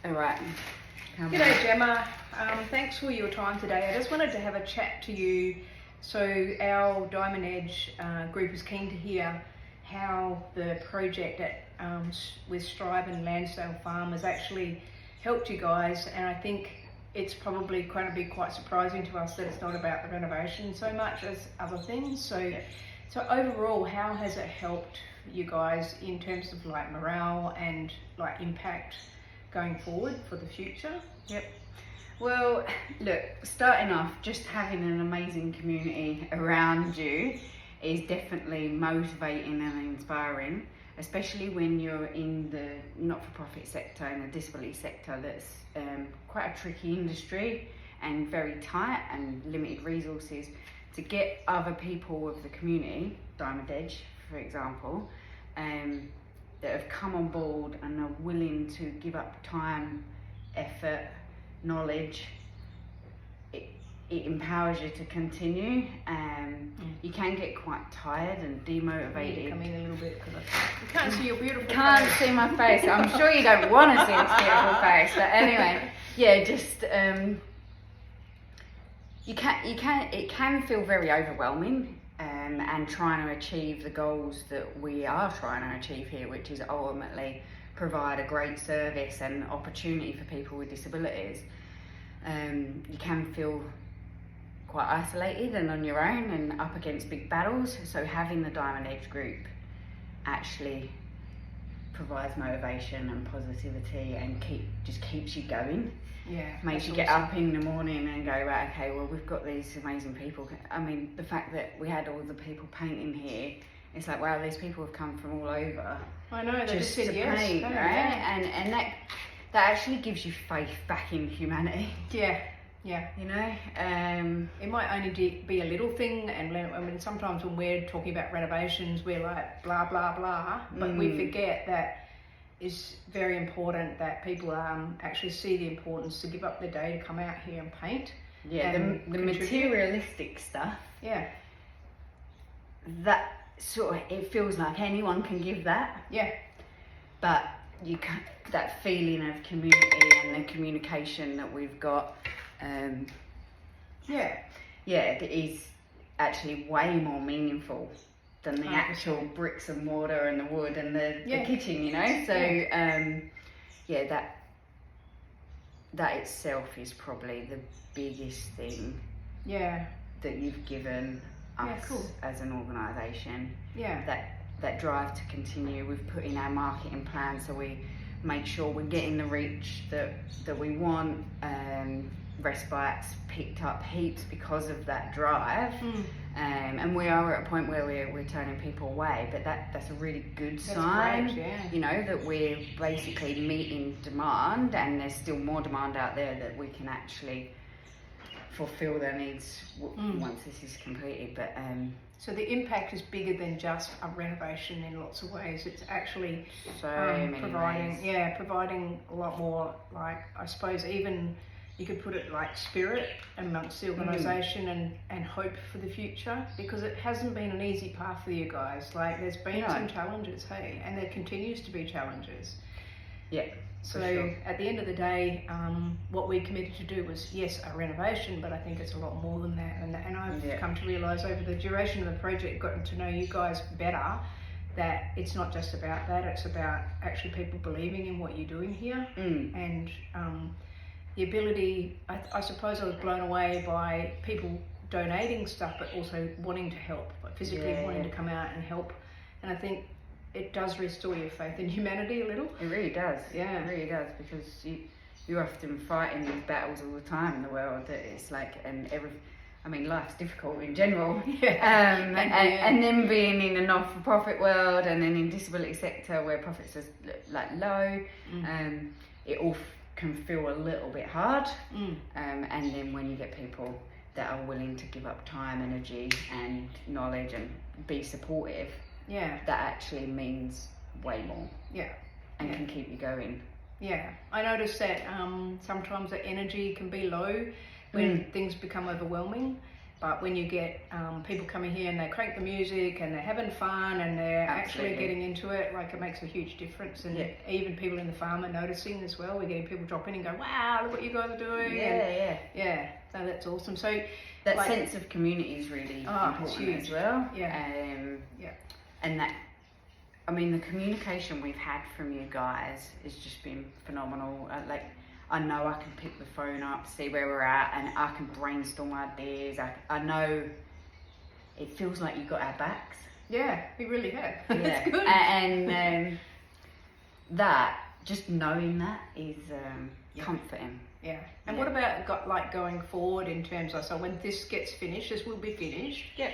All right. G'day Gemma, thanks for your time today. I just wanted to have a chat to you. So our Diamond Edge group is keen to hear how the project at with Strive and Lansdale Farm has actually helped you guys, and I think it's probably going to be quite surprising to us that it's not about the renovation so much as other things. So overall, how has it helped you guys in terms of like morale and like impact going forward for the future? Yep. Well, look, starting off, just having an amazing community around you is definitely motivating and inspiring, especially when you're in the not-for-profit sector, in the disability sector that's quite a tricky industry and very tight and limited resources. To get other people of the community, Diamond Edge for example, that have come on board and are willing to give up time, effort, knowledge, it empowers you to continue. You can get quite tired and demotivated. Come in a little bit because you can't see your beautiful face. Can't see my face. I'm sure you don't want to see this beautiful face, but anyway, yeah, just it can feel very overwhelming. And trying to achieve the goals that we are trying to achieve here, which is ultimately provide a great service and opportunity for people with disabilities. You can feel quite isolated and on your own and up against big battles, so having the Diamond Edge group actually provides motivation and positivity and just keeps you going. Yeah, makes you get up in the morning and go, right, okay, well, we've got these amazing people. I mean, the fact that we had all the people painting here, it's like, wow, these people have come from all over. I know, they just said to yes, paint, right? Yeah. And that actually gives you faith back in humanity. Yeah. You know, it might only be a little thing, and I mean, sometimes when we're talking about renovations, we're like blah blah blah, but we forget that it's very important that people actually see the importance to give up their day to come out here and paint. Yeah, the materialistic stuff. Yeah. That sort of, it feels like anyone can give that. Yeah. But you can, that feeling of community and the communication that we've got, it is actually way more meanful than the 100%. Actual bricks and mortar and the wood and the kitchen, you know. So that itself is probably the biggest thing that you've given us as an organisation. That drive to continue. We've put in our marketing plan so we make sure we're getting the reach that we want. Respite's picked up heaps because of that drive, and we are at a point where we're turning people away, but that's a really good sign. Great, you know, that we're basically meeting demand, and there's still more demand out there that we can actually fulfill their needs once this is completed. But so the impact is bigger than just a renovation in lots of ways. It's actually providing a lot more, like, I suppose even you could put it like spirit amongst the organisation and hope for the future, because it hasn't been an easy path for you guys. Like, there's been some challenges, hey, and there continues to be challenges. Yeah. So at the end of the day, what we committed to do was, yes, a renovation, but I think it's a lot more than that. And I've come to realise over the duration of the project, gotten to know you guys better, that it's not just about that, it's about actually people believing in what you're doing here. And the ability, I suppose I was blown away by people donating stuff, but also wanting to help, like physically wanting to come out and help. And I think it does restore your faith in humanity a little. It really does. Yeah, it really does, because you're often fighting these battles all the time in the world. That it's like, I mean, life's difficult in general. And then being in a not-for-profit world, and then in disability sector where profits are like low, it all can feel a little bit hard. And then when you get people that are willing to give up time, energy and knowledge and be supportive, that actually means way more. And can keep you going. I noticed that sometimes the energy can be low when things become overwhelming, But when you get people coming here and they crank the music and they're having fun and they're actually getting into it, like it makes a huge difference. And even people in the farm are noticing as well. We're getting people drop in and go, wow, look what you guys are doing. Yeah, so that's awesome. So that sense of community is really important as well. And that, I mean, the communication we've had from you guys has just been phenomenal. Like, I know I can pick the phone up, see where we're at, and I can brainstorm ideas. I know it feels like you got our backs. Yeah, we really have. That's good. And that, just knowing that is comforting. Yeah. And what about going forward in terms of, so when this gets finished, this will be finished. Yeah.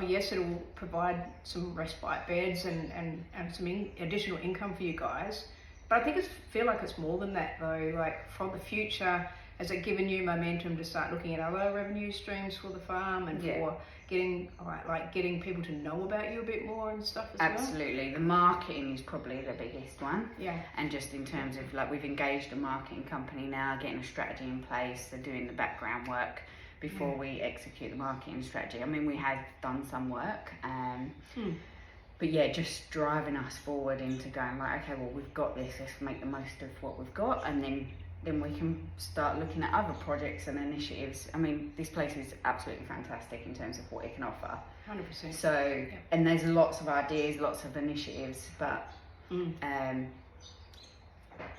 Yes, it'll provide some respite beds and some additional income for you guys. But I think feel like it's more than that though. Like for the future, has it given you momentum to start looking at other revenue streams for the farm and for getting people to know about you a bit more and stuff as well? Absolutely. The marketing is probably the biggest one. Yeah. And just in terms of like, we've engaged a marketing company now, getting a strategy in place, they're doing the background work before we execute the marketing strategy. I mean, we have done some work. But yeah, just driving us forward into going, right, okay, well, we've got this, let's make the most of what we've got, and then we can start looking at other projects and initiatives. I mean, this place is absolutely fantastic in terms of what it can offer. 100%. So, and there's lots of ideas, lots of initiatives, but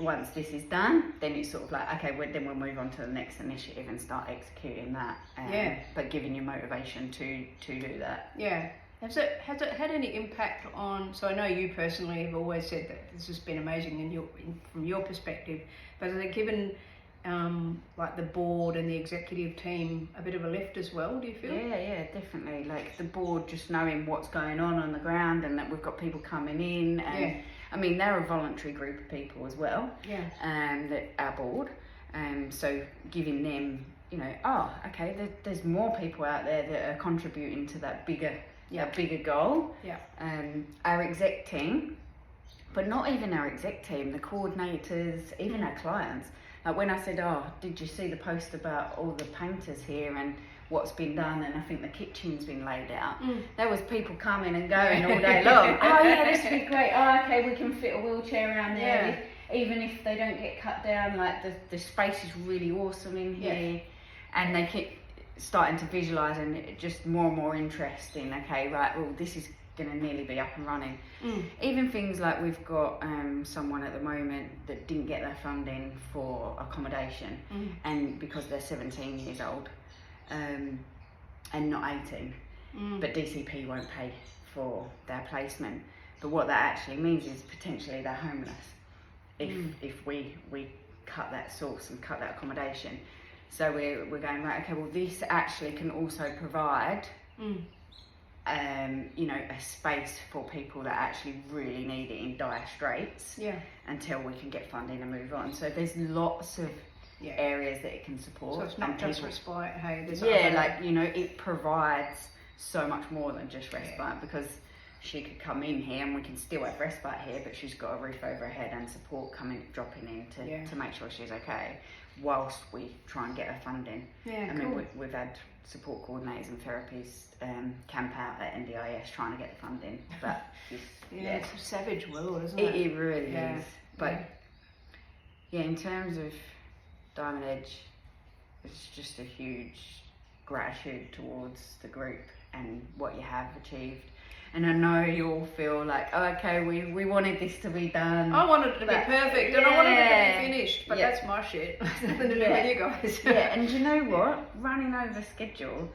once this is done, then it's sort of like, okay, then we'll move on to the next initiative and start executing that. But giving you motivation to do that. Yeah. Has it had any impact on, so I know you personally have always said that this has been amazing from your perspective, but has it given like the board and the executive team a bit of a lift as well, do you feel? Yeah, definitely. Like the board just knowing what's going on the ground and that we've got people coming in. And I mean, they're a voluntary group of people as well. Yeah. That our board. So giving them, you know, okay, there's more people out there that are contributing to that bigger goal. Our exec team, but not even our exec team, the coordinators, even our clients. Like when I said, did you see the post about all the painters here and what's been done, and I think the kitchen's been laid out. There was people coming and going all day long. This would be great. Okay, we can fit a wheelchair around there. Even if they don't get cut down, like the space is really awesome in here. And they keep starting to visualise, and it just more and more interesting. Okay, right, well, this is going to nearly be up and running. Even things like we've got someone at the moment that didn't get their funding for accommodation, and because they're 17 years old and not 18, but DCP won't pay for their placement. But what that actually means is potentially they're homeless if we cut that source and cut that accommodation. So we're going, right, okay, well, this actually can also provide you know, a space for people that actually really need it in dire straits until we can get funding and move on. So there's lots of areas that it can support. So it's not just respite, hey, there's like, you know, it provides so much more than just respite, because she could come in here and we can still have respite here, but she's got a roof over her head and support dropping in to make sure she's okay whilst we try and get her funding. I mean, we've had support coordinators and therapists camp out at NDIS trying to get the funding, but it's a savage world, isn't it? It really is. But in terms of Diamond Edge, it's just a huge gratitude towards the group and what you have achieved. And I know you all feel like, okay, we wanted this to be done. I wanted it to be perfect, and I wanted it to be finished, but that's my shit. Nothing to do with you guys. And you know what? Running over schedule,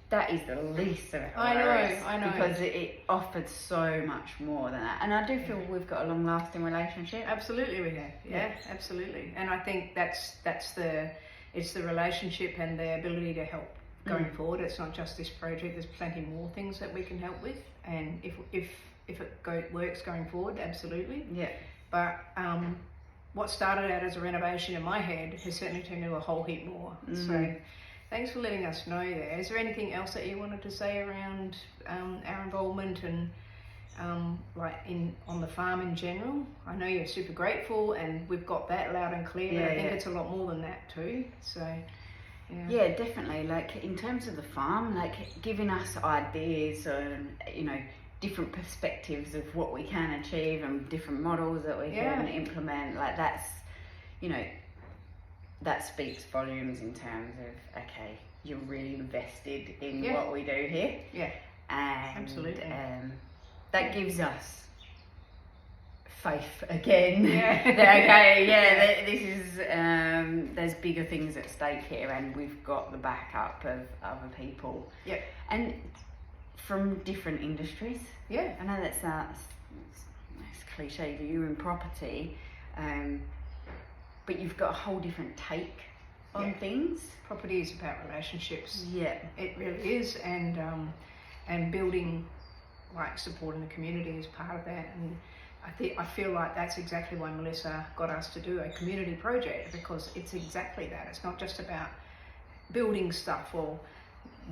that is the least of it. I know. Because it offered so much more than that. And I do feel we've got a long-lasting relationship. Absolutely we have. Yeah, absolutely. And I think it's the relationship and the ability to help going forward. It's not just this project, there's plenty more things that we can help with, and if it works going forward, absolutely. But what started out as a renovation in my head has certainly turned into a whole heap more. So thanks for letting us know there. Is there anything else that you wanted to say around our involvement and on the farm in general? I know you're super grateful, and we've got that loud and clear, but I think it's a lot more than that too. So Yeah, definitely. Like in terms of the farm, like giving us ideas on, you know, different perspectives of what we can achieve and different models that we can implement. Like that's, you know, that speaks volumes in terms of, okay, you're really invested in what we do here. Yeah, and absolutely. That gives us faith again. Yeah. That, okay, this is there's bigger things at stake here, and we've got the backup of other people. Yep. And from different industries. Yeah. I know that's cliche, but you're in property, but you've got a whole different take on things. Property is about relationships. Yeah. It really is, and building, like supporting the community is part of that. And I feel like that's exactly why Melissa got us to do a community project, because it's exactly that. It's not just about building stuff or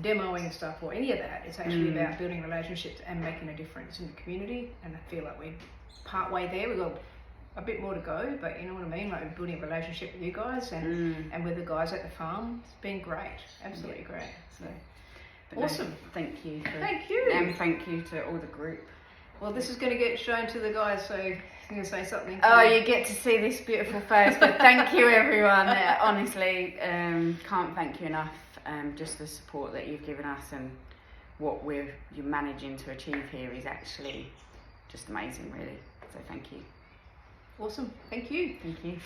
demoing stuff or any of that. It's actually about building relationships and making a difference in the community. And I feel like we're part way there. We've got a bit more to go, but you know what I mean? Like we're building a relationship with you guys and with the guys at the farm. It's been great. Absolutely great. So awesome. No, thank you. Thank you. And thank you to all the group. Well, this is going to get shown to the guys, so you're going to say something. Oh, you get to see this beautiful face, but thank you everyone. Honestly, can't thank you enough. Just the support that you've given us and what you're managing to achieve here is actually just amazing, really. So thank you. Awesome. Thank you. Thank you.